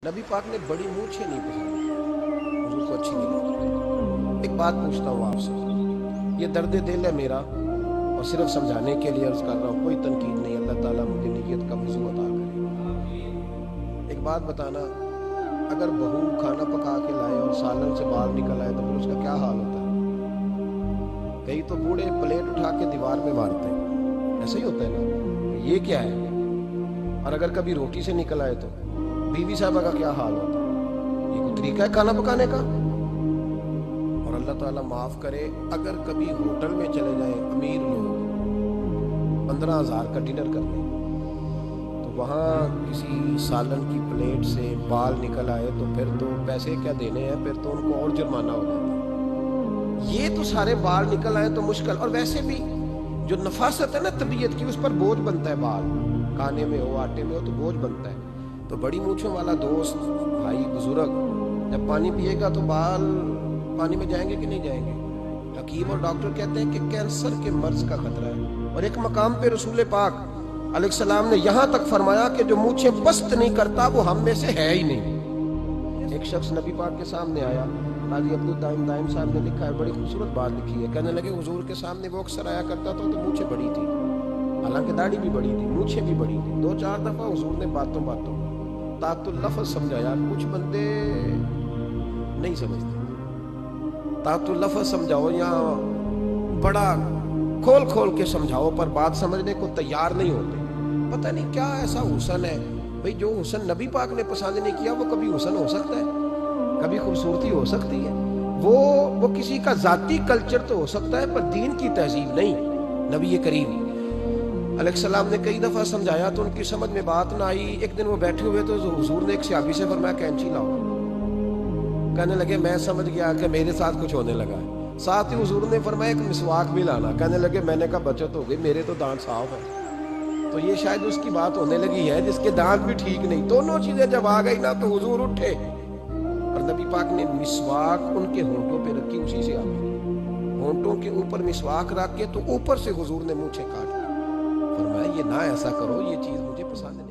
نبی پاک نے بڑی مونچھیں نہیں پسند، حضور کو اچھی نہیں لگتی۔ ایک بات پوچھتا ہوں آپ سے، یہ درد دل ہے میرا اور صرف سمجھانے کے لیے عرض کر رہا ہوں، کوئی تنقید نہیں۔ اللہ تعالیٰ مجھے نیت کا وضو عطا کرے۔ ایک بات بتانا، اگر بہو کھانا پکا کے لائے اور سالن سے بال نکل آئے تو پھر اس کا کیا حال ہوتا ہے؟ کئی تو بوڑھے پلیٹ اٹھا کے دیوار میں مارتے ہیں، ایسا ہی ہوتا ہے نا، یہ کیا ہے؟ اور اگر کبھی روٹی سے نکل آئے تو بیوی صاحبہ کا کیا حال ہوتا ہے؟ یہ کوئی طریقہ ہے کھانا پکانے کا؟ اور اللہ تعالیٰ معاف کرے، اگر کبھی ہوٹل میں چلے جائیں امیر لوگ 15,000 کا ڈنر کرنے، تو وہاں کسی سالن کی پلیٹ سے بال نکل آئے تو پھر تو پیسے کیا دینے ہیں، پھر تو ان کو اور جرمانہ ہو جاتا ہے۔ یہ تو سارے بال نکل آئے تو مشکل، اور ویسے بھی جو نفاست ہے نا طبیعت کی، اس پر بوجھ بنتا ہے، بال کھانے میں ہو آٹے میں ہو تو بوجھ بنتا ہے۔ تو بڑی مونچھوں والا دوست بھائی بزرگ جب پانی پیے گا تو بال پانی میں جائیں گے کہ نہیں جائیں گے؟ حکیم اور ڈاکٹر کہتے ہیں کہ کینسر کے مرض کا خطرہ ہے۔ اور ایک مقام پہ رسول پاک علیہ السلام نے یہاں تک فرمایا کہ جو مونچھیں پست نہیں کرتا وہ ہم میں سے ہے ہی نہیں۔ ایک شخص نبی پاک کے سامنے آیا، قاضی عبدالدائم دائم صاحب نے لکھا ہے، بڑی خوبصورت بات لکھی ہے، کہنے لگے حضور کے سامنے وہ اکثر آیا کرتا تھا تو مونچھیں بڑی تھی، حالانکہ داڑھی بھی بڑی تھی، مونچھیں بھی بڑی تھی۔ 2-4 دفعہ حضور نے باتوں تات اللفظ سمجھایا، کچھ بندے نہیں سمجھتے، تات اللفظ سمجھاؤ یا بڑا کھول کھول کے سمجھاؤ پر بات سمجھنے کو تیار نہیں ہوتے۔ پتہ نہیں کیا ایسا حسن ہے بھئی، جو حسن نبی پاک نے پسند نہیں کیا وہ کبھی حسن ہو سکتا ہے، کبھی خوبصورتی ہو سکتی ہے؟ وہ کسی کا ذاتی کلچر تو ہو سکتا ہے پر دین کی تہذیب نہیں۔ نبی کریم علیہ السلام نے کئی دفعہ سمجھایا تو ان کی سمجھ میں بات نہ آئی۔ ایک دن وہ بیٹھے ہوئے تو حضور نے ایک صحابی سے فرمایا کینچی لاؤ، کہنے لگے میں سمجھ گیا کہ میرے ساتھ کچھ ہونے لگا ہے۔ ساتھ ہی حضور نے فرمایا ایک مسواک بھی لانا، کہنے لگے میں نے کہا بچت ہو گئی، میرے تو دانت صاف ہے۔ تو یہ شاید اس کی بات ہونے لگی ہے جس کے دانت بھی ٹھیک نہیں۔ دونوں چیزیں جب آ گئی نا تو حضور اٹھے اور نبی پاک نے مسواک ان کے ہونٹوں پہ رکھی، اسی سے آ گئی، ہونٹوں کے اوپر مسواک رکھ کے تو اوپر سے حضور نے مونچھیں کاٹ لی، فرمایا یہ نہ ایسا کرو، یہ چیز مجھے پسند نہیں۔